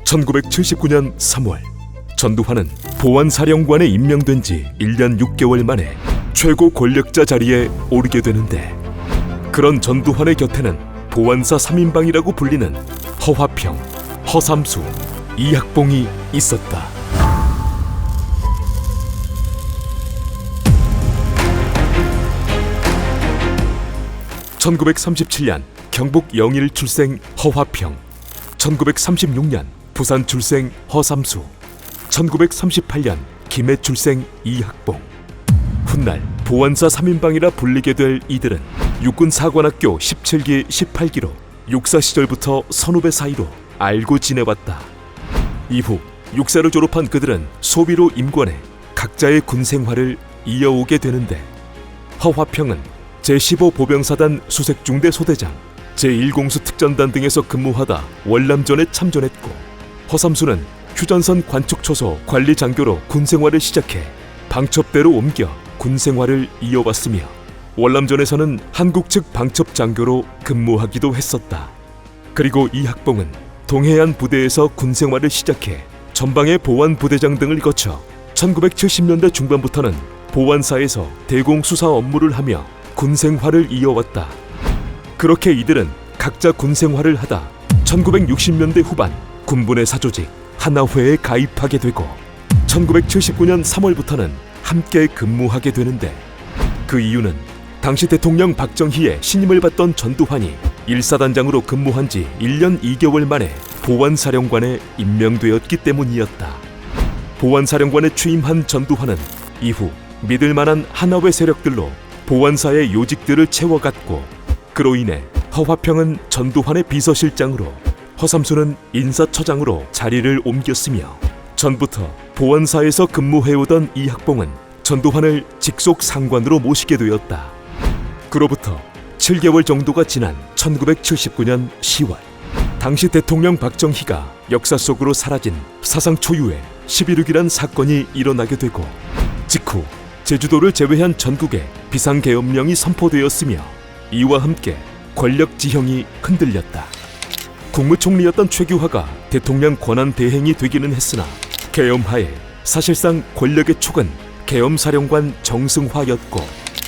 1979년 3월 전두환은 보안사령관에 임명된 지 1년 6개월 만에 최고 권력자 자리에 오르게 되는데, 그런 전두환의 곁에는 보안사 3인방이라고 불리는 허화평, 허삼수, 이학봉이 있었다. (1937년) 경북 영일 출생 허화평, 1936년 부산 출생 허삼수, 1938년 김해 출생 이학봉. 훗날 보안사 3인방이라 불리게 될 이들은 육군사관학교 17기 18기로 육사 시절부터 선후배 사이로 알고 지내왔다. 이후 육사를 졸업한 그들은 소비로 임관해 각자의 군 생활을 이어오게 되는데, 허화평은 제15보병사단 수색중대 소대장, 제1공수 특전단 등에서 근무하다 월남전에 참전했고, 허삼수는 휴전선 관축초소 관리장교로 군생활을 시작해 방첩대로 옮겨 군생활을 이어왔으며, 월남전에서는 한국 측 방첩장교로 근무하기도 했었다. 그리고 이학봉은 동해안 부대에서 군생활을 시작해 전방의 보안부대장 등을 거쳐 1970년대 중반부터는 보안사에서 대공수사 업무를 하며 군생활을 이어왔다. 그렇게 이들은 각자 군생활을 하다 1960년대 후반 군부내 사조직 하나회에 가입하게 되고, 1979년 3월부터는 함께 근무하게 되는데, 그 이유는 당시 대통령 박정희의 신임을 받던 전두환이 1사단장으로 근무한 지 1년 2개월 만에 보안사령관에 임명되었기 때문이었다. 보안사령관에 취임한 전두환은 이후 믿을만한 하나회 세력들로 보안사의 요직들을 채워갔고, 그로 인해 허화평은 전두환의 비서실장으로, 허삼수는 인사처장으로 자리를 옮겼으며, 전부터 보안사에서 근무해오던 이학봉은 전두환을 직속 상관으로 모시게 되었다. 그로부터 7개월 정도가 지난 1979년 10월, 당시 대통령 박정희가 역사 속으로 사라진 사상 초유의 11.6이란 사건이 일어나게 되고, 직후 제주도를 제외한 전국에 비상계엄령이 선포되었으며, 이와 함께 권력 지형이 흔들렸다. 국무총리였던 최규하가 대통령 권한 대행이 되기는 했으나, 계엄하에 사실상 권력의 축은 계엄사령관 정승화였고,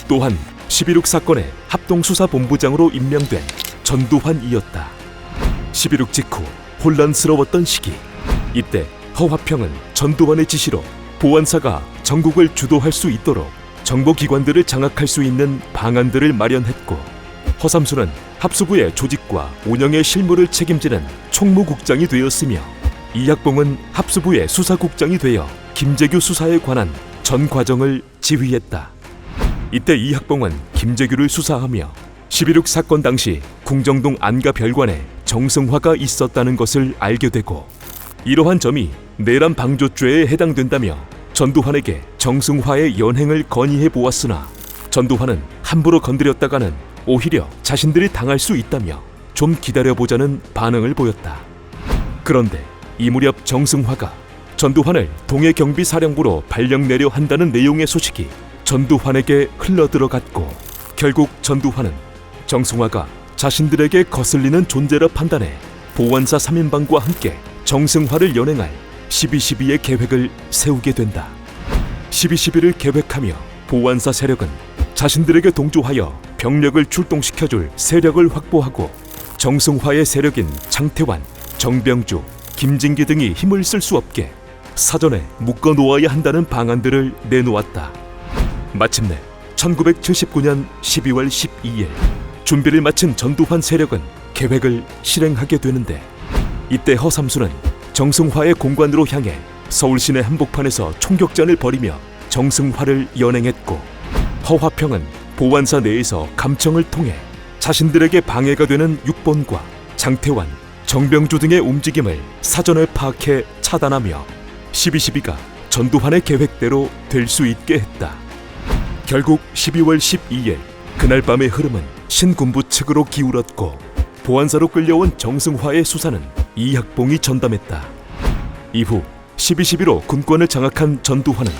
또한 11.6 사건의 합동수사본부장으로 임명된 전두환이었다. 11.6 직후 혼란스러웠던 시기, 이때 허화평은 전두환의 지시로 보안사가 전국을 주도할 수 있도록 정보기관들을 장악할 수 있는 방안들을 마련했고, 허삼수는 합수부의 조직과 운영의 실무를 책임지는 총무국장이 되었으며, 이학봉은 합수부의 수사국장이 되어 김재규 수사에 관한 전 과정을 지휘했다. 이때 이학봉은 김재규를 수사하며 11.6 사건 당시 궁정동 안가 별관에 정승화가 있었다는 것을 알게 되고, 이러한 점이 내란 방조죄에 해당된다며 전두환에게 정승화의 연행을 건의해 보았으나, 전두환은 함부로 건드렸다가는 오히려 자신들이 당할 수 있다며 좀 기다려보자는 반응을 보였다. 그런데 이 무렵 정승화가 전두환을 동해경비사령부로 발령 내려 한다는 내용의 소식이 전두환에게 흘러들어갔고, 결국 전두환은 정승화가 자신들에게 거슬리는 존재라 판단해 보안사 3인방과 함께 정승화를 연행할 12.12의 계획을 세우게 된다. 12.12를 계획하며 보안사 세력은 자신들에게 동조하여 병력을 출동시켜줄 세력을 확보하고, 정승화의 세력인 장태환, 정병주, 김진기 등이 힘을 쓸 수 없게 사전에 묶어놓아야 한다는 방안들을 내놓았다. 마침내 1979년 12월 12일 준비를 마친 전두환 세력은 계획을 실행하게 되는데, 이때 허삼수는 정승화의 공관으로 향해 서울 시내 한복판에서 총격전을 벌이며 정승화를 연행했고, 허화평은 보안사 내에서 감청을 통해 자신들에게 방해가 되는 육본과 장태환, 정병주 등의 움직임을 사전에 파악해 차단하며 12.12가 전두환의 계획대로 될 수 있게 했다. 결국 12월 12일 그날 밤의 흐름은 신군부 측으로 기울었고, 보안사로 끌려온 정승화의 수사는 이학봉이 전담했다. 이후 12.12로 군권을 장악한 전두환은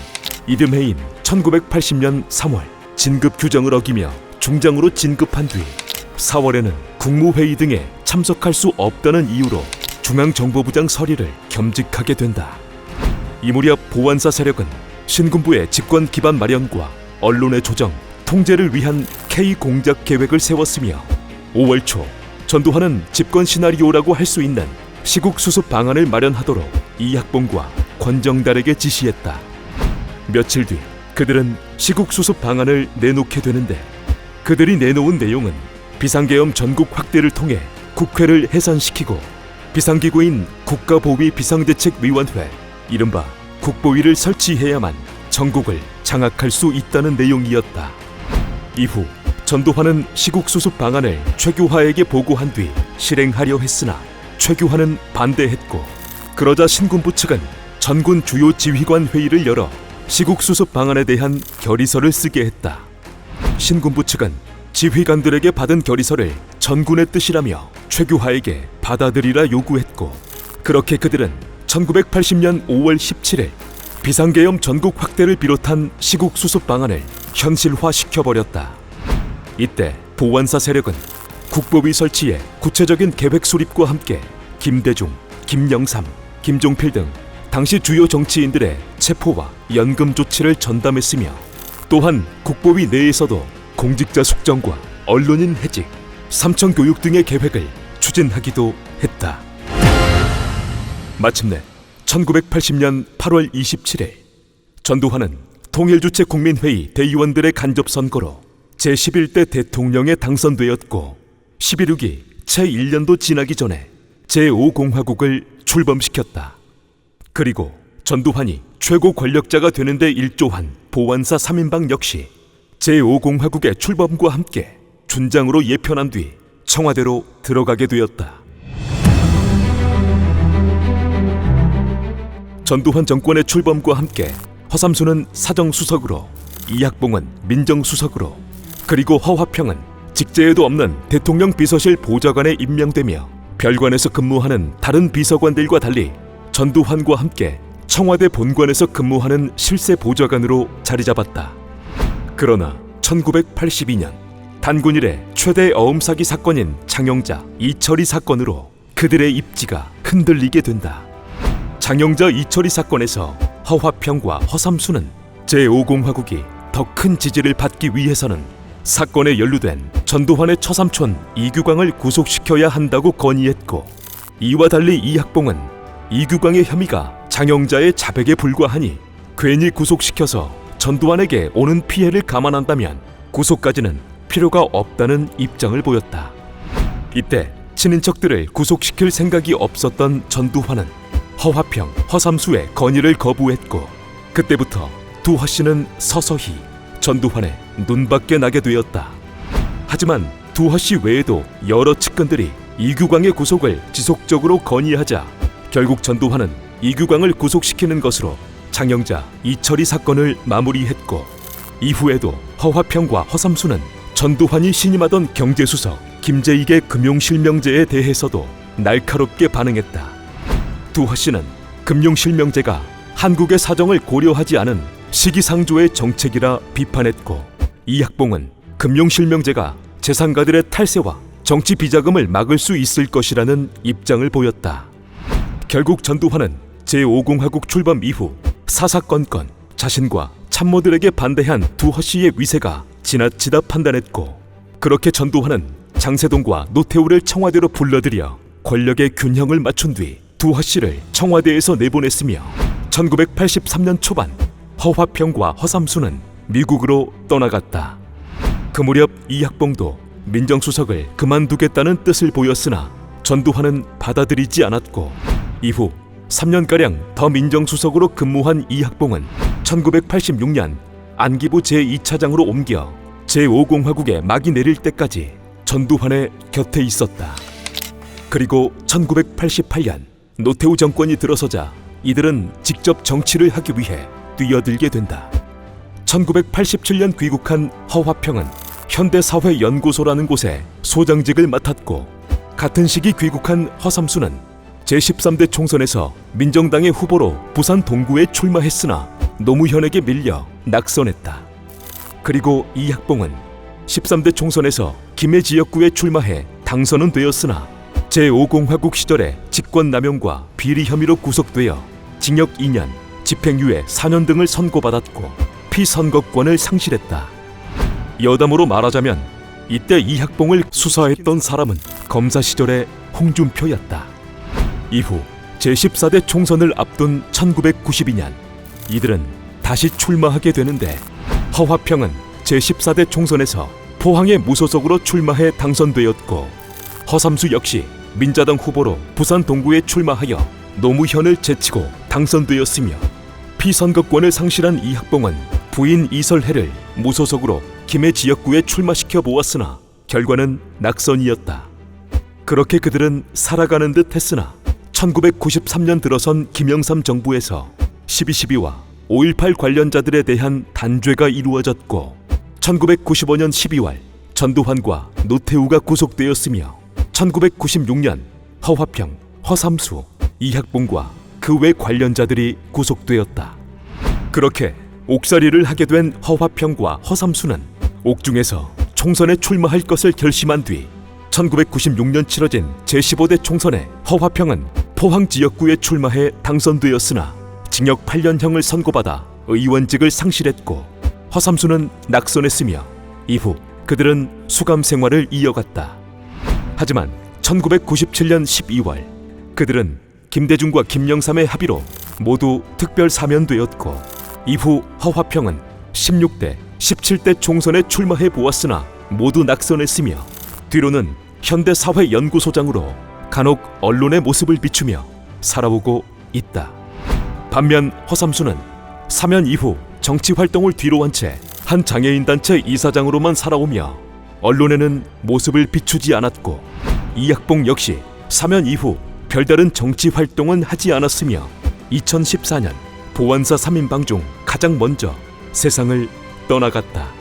이듬해인 1980년 3월 진급 규정을 어기며 중장으로 진급한 뒤 4월에는 국무회의 등에 참석할 수 없다는 이유로 중앙정보부장 서리를 겸직하게 된다. 이 무렵 보안사 세력은 신군부의 집권 기반 마련과 언론의 조정, 통제를 위한 K 공작 계획을 세웠으며 5월 초 전두환은 집권 시나리오라고 할 수 있는 시국 수습 방안을 마련하도록 이학봉과 권정달에게 지시했다. 며칠 뒤 그들은 시국 수습 방안을 내놓게 되는데 그들이 내놓은 내용은 비상계엄 전국 확대를 통해 국회를 해산시키고 비상기구인 국가보위 비상대책위원회, 이른바 국보위를 설치해야만 전국을 장악할 수 있다는 내용이었다. 이후 전두환은 시국 수습 방안을 최규하에게 보고한 뒤 실행하려 했으나 최규하는 반대했고, 그러자 신군부 측은 전군 주요 지휘관 회의를 열어 시국 수습 방안에 대한 결의서를 쓰게 했다. 신군부 측은 지휘관들에게 받은 결의서를 전군의 뜻이라며 최규하에게 받아들이라 요구했고, 그렇게 그들은 1980년 5월 17일 비상계엄 전국 확대를 비롯한 시국 수습 방안을 현실화시켜버렸다. 이때 보안사 세력은 국보위 설치에 구체적인 계획 수립과 함께 김대중, 김영삼, 김종필 등 당시 주요 정치인들의 체포와 연금 조치를 전담했으며, 또한 국보위 내에서도 공직자 숙정과 언론인 해직, 삼청 교육 등의 계획을 추진하기도 했다. 마침내 1980년 8월 27일 전두환은 통일주체 국민회의 대의원들의 간접 선거로 제11대 대통령에 당선되었고 11.6이 채 1년도 지나기 전에 제5공화국을 출범시켰다. 그리고 전두환이 최고 권력자가 되는데 일조한 보안사 3인방 역시 제5공화국의 출범과 함께 준장으로 예편한 뒤 청와대로 들어가게 되었다. 전두환 정권의 출범과 함께 허삼수는 사정수석으로, 이학봉은 민정수석으로, 그리고 허화평은 직제에도 없는 대통령 비서실 보좌관에 임명되며 별관에서 근무하는 다른 비서관들과 달리 전두환과 함께 청와대 본관에서 근무하는 실세 보좌관으로 자리 잡았다. 그러나 1982년 단군 이래 최대 어음 사기 사건인 장영자, 이철이 사건으로 그들의 입지가 흔들리게 된다. 장영자, 이철이 사건에서 허화평과 허삼수는 제5공화국이 더 큰 지지를 받기 위해서는 사건에 연루된 전두환의 처삼촌 이규광을 구속시켜야 한다고 건의했고, 이와 달리 이학봉은 이규광의 혐의가 장영자의 자백에 불과하니 괜히 구속시켜서 전두환에게 오는 피해를 감안한다면 구속까지는 필요가 없다는 입장을 보였다. 이때 친인척들을 구속시킬 생각이 없었던 전두환은 허화평, 허삼수의 건의를 거부했고, 그때부터 두 허씨는 서서히 전두환의 눈밖에 나게 되었다. 하지만 두 허씨 외에도 여러 측근들이 이규광의 구속을 지속적으로 건의하자 결국 전두환은 이규광을 구속시키는 것으로 장영자, 이철이 사건을 마무리했고, 이후에도 허화평과 허삼수는 전두환이 신임하던 경제수석 김재익의 금융실명제에 대해서도 날카롭게 반응했다. 두 허씨는 금융실명제가 한국의 사정을 고려하지 않은 시기상조의 정책이라 비판했고, 이학봉은 금융실명제가 재산가들의 탈세와 정치 비자금을 막을 수 있을 것이라는 입장을 보였다. 결국 전두환은 제5공화국 출범 이후 사사건건 자신과 참모들에게 반대한 두 허씨의 위세가 지나치다 판단했고, 그렇게 전두환은 장세동과 노태우를 청와대로 불러들여 권력의 균형을 맞춘 뒤 두 허씨를 청와대에서 내보냈으며 1983년 초반 허화평과 허삼수는 미국으로 떠나갔다. 그 무렵 이학봉도 민정수석을 그만두겠다는 뜻을 보였으나 전두환은 받아들이지 않았고, 이후 3년가량 더 민정수석으로 근무한 이학봉은 1986년 안기부 제2차장으로 옮겨 제5공화국의 막이 내릴 때까지 전두환의 곁에 있었다. 그리고 1988년 노태우 정권이 들어서자 이들은 직접 정치를 하기 위해 뛰어들게 된다. 1987년 귀국한 허화평은 현대사회연구소라는 곳에 소장직을 맡았고, 같은 시기 귀국한 허삼수는 제13대 총선에서 민정당의 후보로 부산 동구에 출마했으나 노무현에게 밀려 낙선했다. 그리고 이학봉은 13대 총선에서 김해 지역구에 출마해 당선은 되었으나 제5공화국 시절에 직권남용과 비리 혐의로 구속되어 징역 2년, 집행유예 4년 등을 선고받았고 피선거권을 상실했다. 여담으로 말하자면 이때 이학봉을 수사했던 사람은 검사 시절의 홍준표였다. 이후 제14대 총선을 앞둔 1992년 이들은 다시 출마하게 되는데 허화평은 제14대 총선에서 포항에 무소속으로 출마해 당선되었고 허삼수 역시 민자당 후보로 부산 동구에 출마하여 노무현을 제치고 당선되었으며 피선거권을 상실한 이학봉은 부인 이설혜를 무소속으로 김해 지역구에 출마시켜 보았으나 결과는 낙선이었다. 그렇게 그들은 살아가는 듯 했으나 1993년 들어선 김영삼 정부에서 12.12와 5.18 관련자들에 대한 단죄가 이루어졌고 1995년 12월 전두환과 노태우가 구속되었으며 1996년 허화평, 허삼수, 이학봉과 그 외 관련자들이 구속되었다. 그렇게 옥살이를 하게 된 허화평과 허삼수는 옥중에서 총선에 출마할 것을 결심한 뒤 1996년 치러진 제15대 총선에 허화평은 포항 지역구에 출마해 당선되었으나 징역 8년형을 선고받아 의원직을 상실했고 허삼수는 낙선했으며 이후 그들은 수감 생활을 이어갔다. 하지만 1997년 12월 그들은 김대중과 김영삼의 합의로 모두 특별 사면되었고 이후 허화평은 16대, 17대 총선에 출마해 보았으나 모두 낙선했으며 뒤로는 현대사회연구소장으로 간혹 언론의 모습을 비추며 살아오고 있다. 반면 허삼수는 사면 이후 정치 활동을 뒤로 한 채 한 장애인단체 이사장으로만 살아오며 언론에는 모습을 비추지 않았고 이학봉 역시 사면 이후 별다른 정치 활동은 하지 않았으며 2014년 보안사 3인방 중 가장 먼저 세상을 떠나갔다.